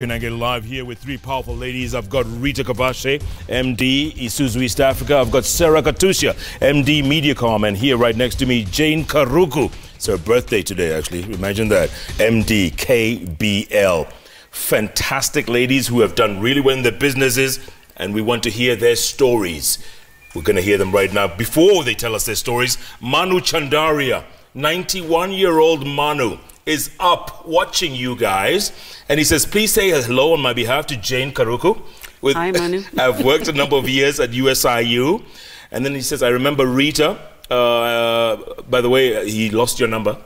Can I get live here with three powerful ladies? I've got Rita Kavashe, MD, Isuzu East Africa. I've got Serah Katusia, MD, Mediacom. And here right next to me, Jane Karuku. It's her birthday today, actually. Imagine that. MD, KBL. Fantastic ladies who have done really well in their businesses. And we want to hear their stories. We're going to hear them right now. Before they tell us their stories, Manu Chandaria, 91-year-old Manu, is up watching you guys, and he says, please say hello on my behalf to Jane Karuku. Hi, Manu. I've worked a number of years at USIU. And then he says, I remember Rita. By the way, he lost your number.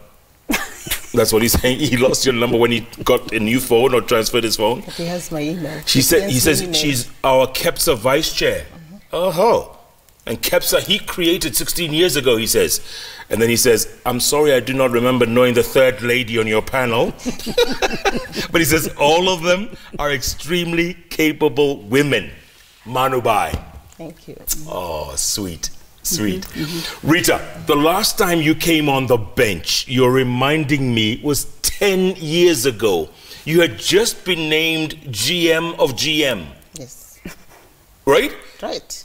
That's what he's saying. He lost your number when he got a new phone or transferred his phone. He has my email. He says she's our KEPSA vice chair. Oh. And KEPSA, he created 16 years ago, he says. And then he says, I'm sorry, I do not remember knowing the third lady on your panel. But he says, all of them are extremely capable women. Manu Bai. Thank you. Oh, sweet. Sweet. Rita, the last time you came on the bench, you're reminding me, was 10 years ago. You had just been named GM of GM. Yes. Right? Right.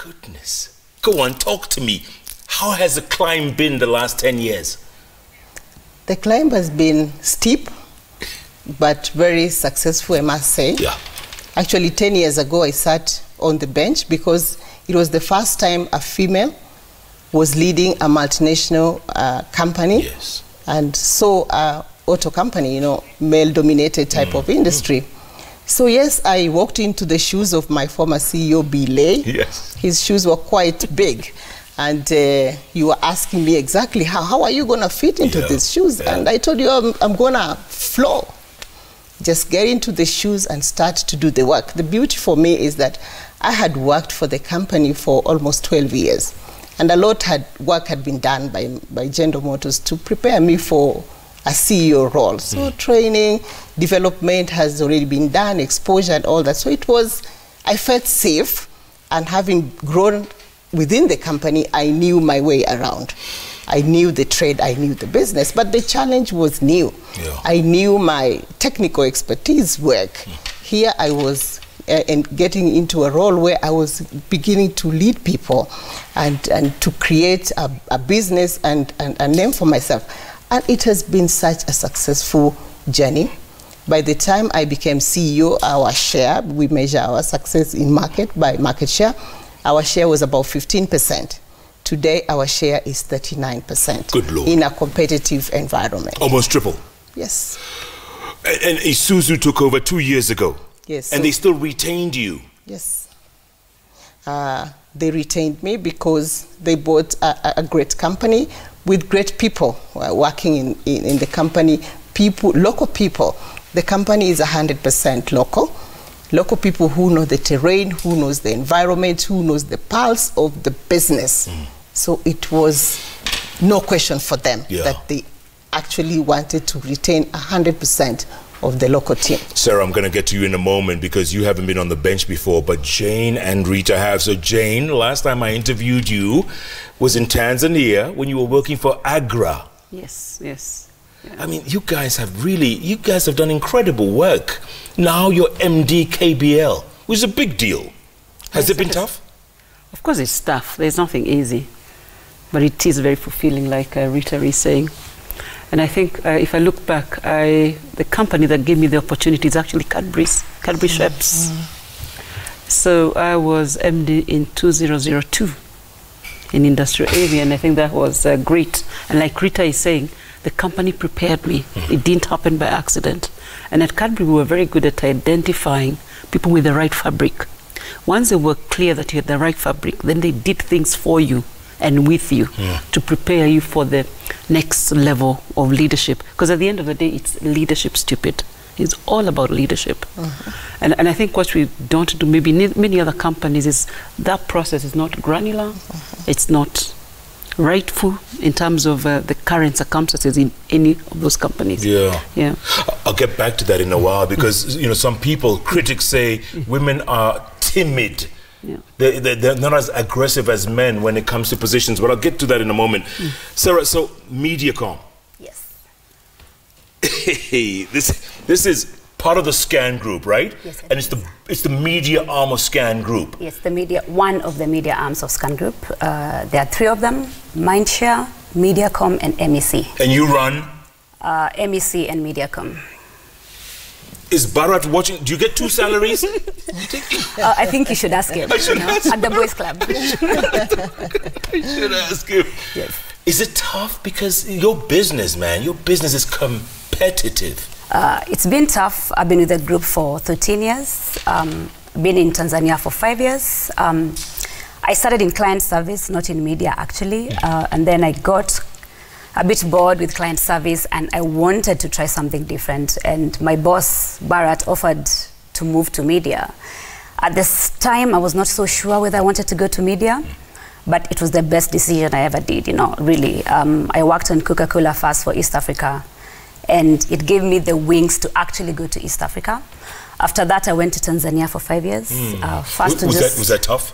Goodness. Go on, talk to me. How has the climb been the last 10 years? The climb has been steep, but very successful, I must say. Yeah. Actually, 10 years ago, I sat on the bench because it was the first time a female was leading a multinational company. Yes. And so, auto company, you know, male-dominated type of industry. So yes, I walked into the shoes of my former CEO, Bilay. Yes. His shoes were quite big. And you were asking me exactly how are you going to fit into these shoes? Yeah. And I told you, I'm going to flow. Just get into the shoes and start to do the work. The beauty for me is that I had worked for the company for almost 12 years. And a lot work had been done by General Motors to prepare me for a CEO role. So training, development has already been done, exposure and all that. So I felt safe, and having grown within the company, I knew my way around. I knew the trade, I knew the business, but the challenge was new. Yeah. I knew my technical expertise work. Here I was getting into a role where I was beginning to lead people and to create a business and a name for myself. And it has been such a successful journey. By the time I became CEO, our share, we measure our success in market by market share, our share was about 15%. Today, our share is 39%. Good Lord. In a competitive environment. Almost triple. Yes. And Isuzu took over 2 years ago. Yes. And they still retained you. Yes. They retained me because they bought a great company with great people working in the company, local people. The company is 100% local. Local people who know the terrain, who knows the environment, who knows the pulse of the business. So it was no question for them that they actually wanted to retain 100% of the local team. Serah, I'm going to get to you in a moment because you haven't been on the bench before, but Jane and Rita have. So Jane, last time I interviewed you was in Tanzania when you were working for Agra. Yes, yes. Yeah. I mean, you guys have done incredible work. Now you're MD KBL, which is a big deal. Has it been tough? Of course it's tough. There's nothing easy. But it is very fulfilling, like Rita is saying. And I think if I look back, the company that gave me the opportunity is actually Cadbury Schweppes. So I was MD in 2002 in industrial area, and I think that was great. And like Rita is saying, the company prepared me. It didn't happen by accident. And at Cadbury, we were very good at identifying people with the right fabric. Once they were clear that you had the right fabric, then they did things for you and with you to prepare you for the next level of leadership. Because at the end of the day, it's leadership stupid. It's all about leadership. And I think what we don't do, maybe many other companies, is that process is not granular. It's not rightful in terms of the current circumstances in any of those companies. Yeah. I'll get back to that in a while because, you know, some people, critics say women are timid. Yeah. They're not as aggressive as men when it comes to positions, but I'll get to that in a moment. Serah, so Mediacom. Yes. This is part of the Scan Group, right? Yes, and it's the media arm of Scan Group. Yes, one of the media arms of Scan Group. There are 3 of them: Mindshare, Mediacom, and MEC. And you run? MEC and Mediacom. Is Bharat watching? Do you get 2 salaries? I think you should ask him. I should ask at the boys' club. I should ask him. Yes. Is it tough? Because your business, man, your business is competitive. It's been tough. I've been with the group for 13 years. Been in Tanzania for 5 years. I started in client service, not in media actually. And then I got a bit bored with client service and I wanted to try something different. And my boss, Bharat, offered to move to media. At this time, I was not so sure whether I wanted to go to media, but it was the best decision I ever did, you know, really. I worked on Coca-Cola first for East Africa, and it gave me the wings to actually go to East Africa. After that, I went to Tanzania for 5 years. Was that tough?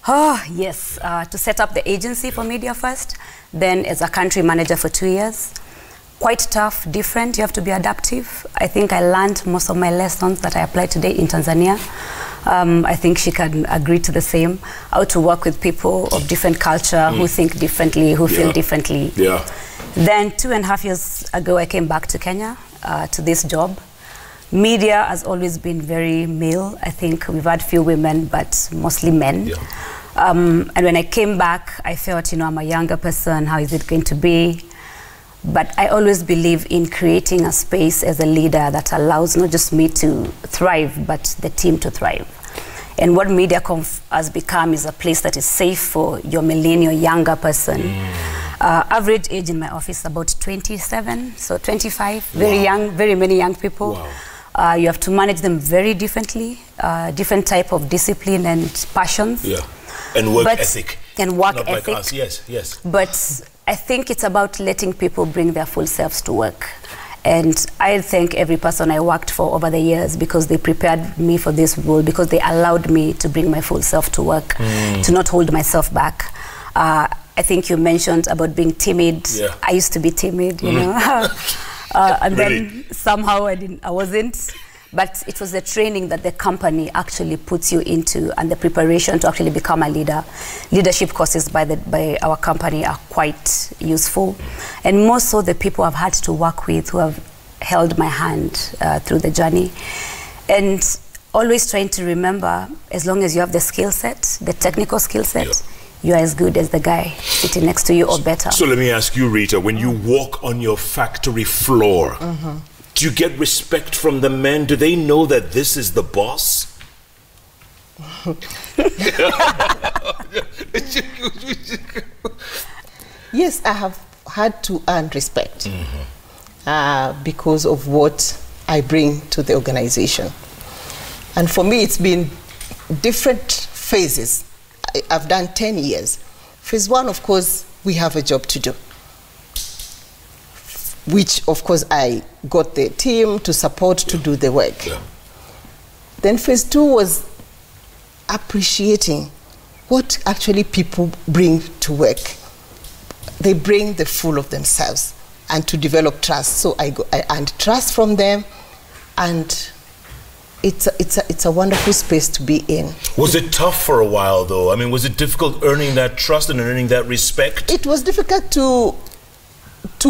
Oh, yes. To set up the agency for media first, then as a country manager for 2 years. Quite tough, different. You have to be adaptive. I think I learned most of my lessons that I apply today in Tanzania. I think she can agree to the same. How to work with people of different culture, who think differently, who feel differently. Yeah. Then 2.5 years ago, I came back to Kenya to this job. Media has always been very male. I think we've had few women, but mostly men. Yeah. And when I came back, I felt, you know, I'm a younger person. How is it going to be? But I always believe in creating a space as a leader that allows not just me to thrive, but the team to thrive. And what Mediacom has become is a place that is safe for your millennial younger person. Average age in my office about 27, so 25, very young, very many young people. Wow. You have to manage them very differently, different type of discipline and passions. Yeah, and work ethic. And work Not ethic. Like us. Yes, yes. But I think it's about letting people bring their full selves to work. And I thank every person I worked for over the years because they prepared me for this role, because they allowed me to bring my full self to work, to not hold myself back. I think you mentioned about being timid. Yeah. I used to be timid, you know. And then somehow I wasn't. But it was the training that the company actually puts you into and the preparation to actually become a leader. Leadership courses by our company are quite useful. And more so the people I've had to work with who have held my hand through the journey. And always trying to remember, as long as you have the skill set, the technical skill set, you are as good as the guy sitting next to you or better. So let me ask you, Rita, when you walk on your factory floor, do you get respect from the men? Do they know that this is the boss? Yes, I have had to earn respect because of what I bring to the organization. And for me, it's been different phases. I've done 10 years. Phase 1, of course, we have a job to do, which, of course, I got the team to support to do the work. Yeah. Then phase 2 was appreciating what actually people bring to work. They bring the full of themselves and to develop trust. So I earned trust from them, and it's a wonderful space to be in. Was it tough for a while, though? I mean, was it difficult earning that trust and earning that respect? It was difficult to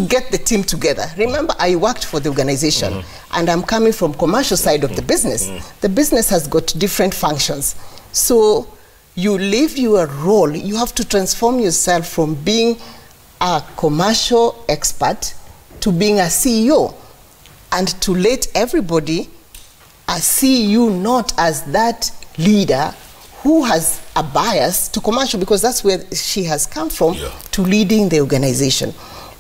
get the team together. Remember, I worked for the organization, and I'm coming from commercial side of the business. The business has got different functions. So you leave your role, you have to transform yourself from being a commercial expert to being a CEO, and to let everybody see you not as that leader who has a bias to commercial, because that's where she has come from, to leading the organization.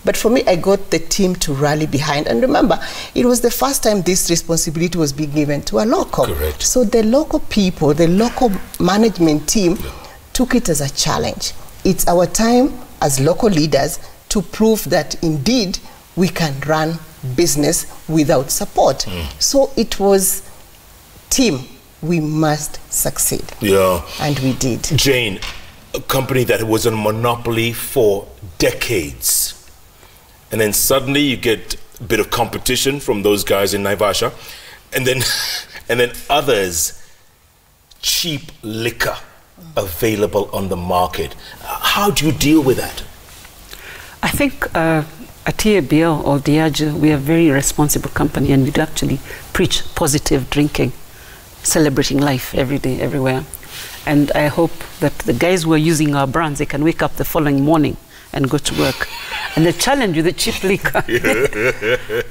But for me, I got the team to rally behind. And remember, it was the first time this responsibility was being given to a local. Correct. So the local people, the local management team took it as a challenge. It's our time as local leaders to prove that indeed we can run business without support. So it was team, we must succeed. Yeah. And we did. Jane, a company that was a monopoly for decades, and then suddenly you get a bit of competition from those guys in Naivasha, And then others, cheap liquor available on the market. How do you deal with that? I think at EABL or Diageo, we are a very responsible company, and we do actually preach positive drinking, celebrating life every day, everywhere. And I hope that the guys who are using our brands, they can wake up the following morning and go to work. And the challenge with the cheap liquor,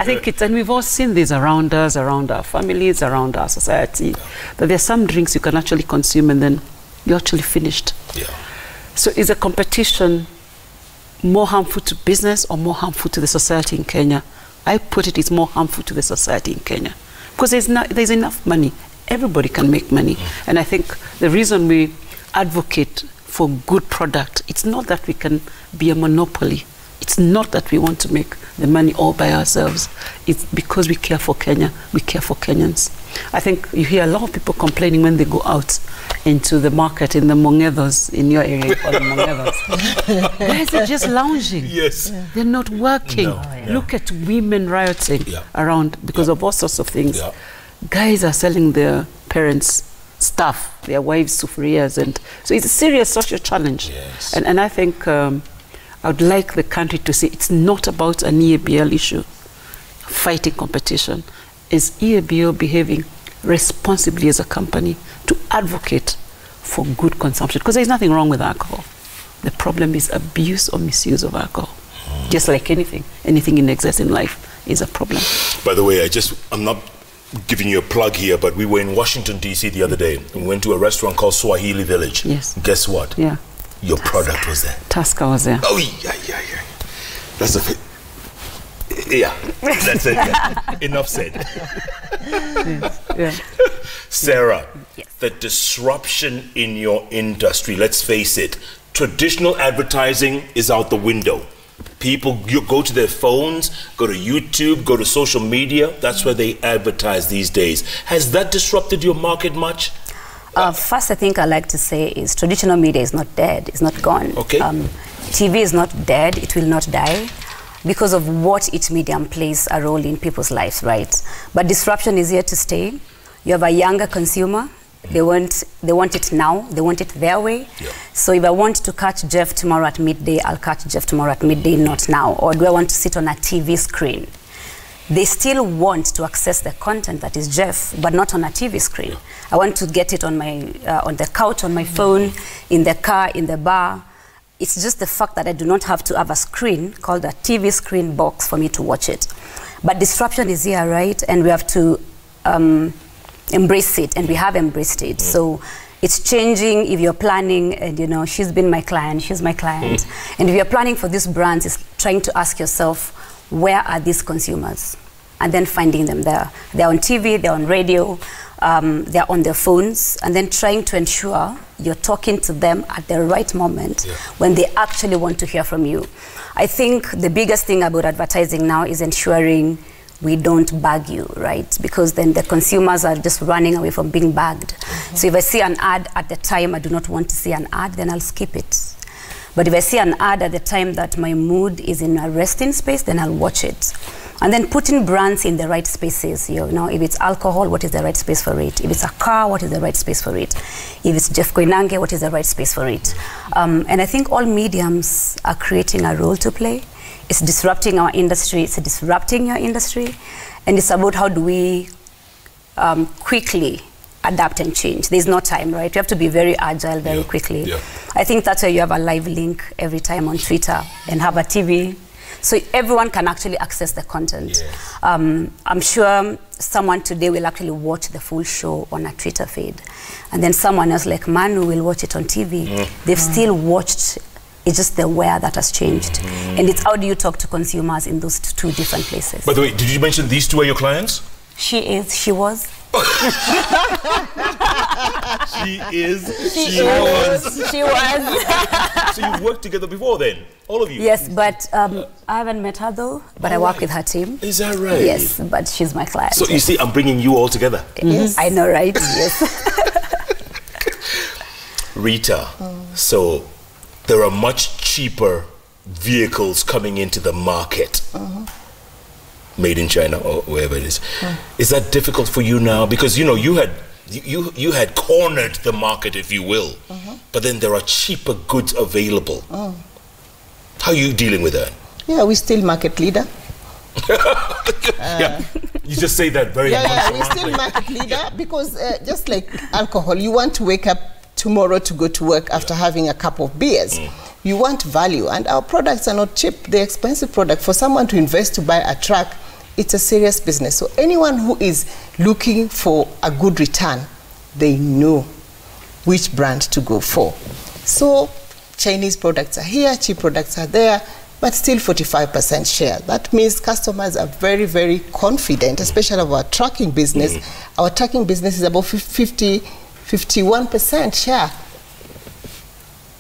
I think it's, and we've all seen this around us, around our families, around our society, that there are some drinks you can actually consume and then you're actually finished. Yeah. So is a competition more harmful to business or more harmful to the society in Kenya? I put it's more harmful to the society in Kenya. Because there's enough money. Everybody can make money. And I think the reason we advocate for good product, it's not that we can be a monopoly. It's not that we want to make the money all by ourselves. It's because we care for Kenya, we care for Kenyans. I think you hear a lot of people complaining when they go out into the market in the Mongethos, in your area, you call them Mongethos. Guys are just lounging. Yes. They're not working. No. Look at women rioting around because of all sorts of things. Yeah. Guys are selling their parents' stuff, their wives' sufurias, and so it's a serious social challenge. Yes. And I think I would like the country to see it's not about an EABL issue, fighting competition. Is EABL behaving responsibly as a company to advocate for good consumption? Because there's nothing wrong with alcohol. The problem is abuse or misuse of alcohol. Just like anything in excess in life is a problem. By the way, I'm not giving you a plug here, but we were in Washington, D.C. the other day. We went to a restaurant called Swahili Village. Yes. Guess what? Yeah. Your product was there. Tusker was there. Oh, yeah. That's a... Yeah, that's it. Yeah. Enough said. Yeah. Serah, Yes. the disruption in your industry, let's face it, traditional advertising is out the window. People, you go to their phones, go to YouTube, go to social media. That's where they advertise these days. Has that disrupted your market much? First, I think I like to say is traditional media is not dead. It's not gone. Okay. TV is not dead. It will not die because of what each medium plays a role in people's lives, right? But disruption is here to stay. You have a younger consumer. They want it now. They want it their way. Yeah. So if I want to catch Jeff tomorrow at midday, I'll catch Jeff tomorrow at midday, not now. Or do I want to sit on a TV screen? They still want to access the content that is Jeff, but not on a TV screen. Yeah. I want to get it on my on the couch, on my phone, in the car, in the bar. It's just the fact that I do not have to have a screen called a TV screen box for me to watch it. But disruption is here, right? And we have to embrace it, and we have embraced it. So it's changing. If you're planning, and you know, she's been my client, she's my client. And if you're planning for these brands, it's trying to ask yourself, where are these consumers? And then finding them there. They're on TV, they're on radio, they're on their phones, and then trying to ensure you're talking to them at the right moment when they actually want to hear from you. I think the biggest thing about advertising now is ensuring we don't bag you, right? Because then the consumers are just running away from being bagged. So if I see an ad at the time I do not want to see an ad, then I'll skip it. But if I see an ad at the time that my mood is in a resting space, then I'll watch it. And then putting brands in the right spaces. You know, if it's alcohol, what is the right space for it? If it's a car, what is the right space for it? If it's Jeff Koinange, what is the right space for it? And I think all mediums are creating a role to play. It's disrupting our industry. It's disrupting your industry. And it's about how do we quickly adapt and change. There's no time, right? You have to be very agile very quickly. Yeah. I think that's why you have a live link every time on Twitter and have a TV. So everyone can actually access the content. Yes. I'm sure someone today will actually watch the full show on a Twitter feed. And then someone else like Manu will watch it on TV. They've still watched. It's just the where that has changed. And it's how do you talk to consumers in those two different places. By the way, did you mention these two are your clients? She is, she was. She is, she was. She was. So you've worked together before then, all of you? Yes, but I haven't met her though, but I work with her team. Is that right? Yes, but she's my client. So you see, I'm bringing you all together. Yes. I know, right? Yes. Rita, so there are much cheaper vehicles coming into the market. made in China or wherever it is. Is that difficult for you now? Because, you know, you had cornered the market, if you will, but then there are cheaper goods available. How are you dealing with that? Yeah, we're still market leader. Yeah, you just say that very we're still market leader because just like alcohol, you want to wake up tomorrow to go to work after having a cup of beers. You want value, and our products are not cheap. They're expensive product. For someone to invest to buy a truck, it's a serious business. So anyone who is looking for a good return, they know which brand to go for. So Chinese products are here, cheap products are there, but still 45% share. That means customers are very, very confident, especially of our trucking business. Our trucking business is about 51% share.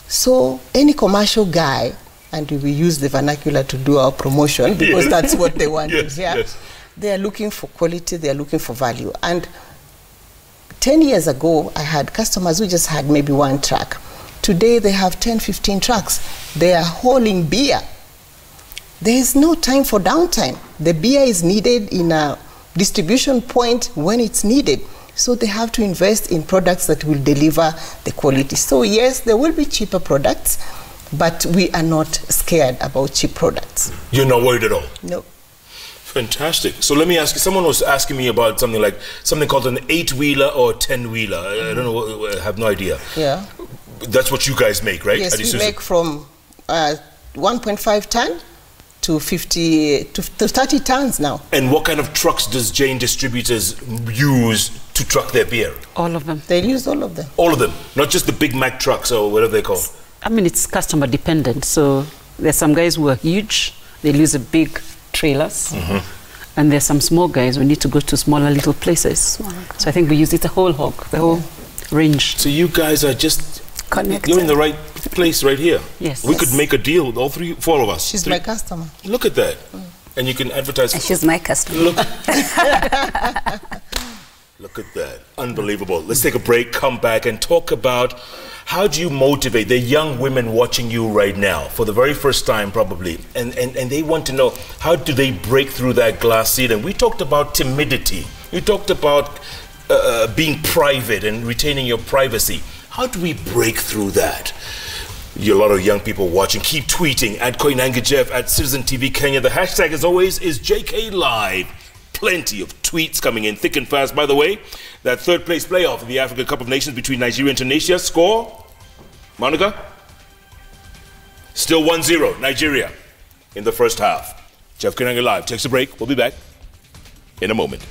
So any commercial guy, and we use the vernacular to do our promotion because that's what they want to hear. They are looking for quality, they are looking for value. And 10 years ago, I had customers who just had maybe one truck. Today, they have 10, 15 trucks. They are hauling beer. There is no time for downtime. The beer is needed in a distribution point when it's needed. So they have to invest in products that will deliver the quality. So yes, there will be cheaper products, but we are not scared about cheap products. You're not worried at all? No. Fantastic. So let me ask you, someone was asking me about something called an 8-wheeler or a 10-wheeler. I don't know, I have no idea. Yeah. That's what you guys make, right? Yes, we make from 1.5 ton to 50 to 30 tons now. And what kind of trucks does Jane Distributors use to truck their beer? All of them. They use all of them. All of them, not just the Big Mac trucks or whatever they call. I mean, it's customer dependent. So there's some guys who are huge. They use a big trailers. And there's some small guys who need to go to smaller little places. So I think we use it the whole hog, the whole range. So you guys are just connected. You're in the right place right here. Yes. We could make a deal with all four of us. She's my customer. Look at that. And you can advertise. And she's my customer. Look. Look at that. Unbelievable. Let's take a break, come back and talk about how do you motivate the young women watching you right now for the very first time probably, and they want to know how do they break through that glass ceiling. We talked about timidity. We talked about being private and retaining your privacy. How do we break through that? A lot of young people watching. Keep tweeting at Koinange Jeff, at Citizen TV Kenya. The hashtag, as always, is JKLive. Plenty of tweets coming in thick and fast. By the way, that third place playoff in the Africa Cup of Nations between Nigeria and Tunisia. Score, Monica? Still 1-0, Nigeria in the first half. Jeff Koinange Live takes a break. We'll be back in a moment.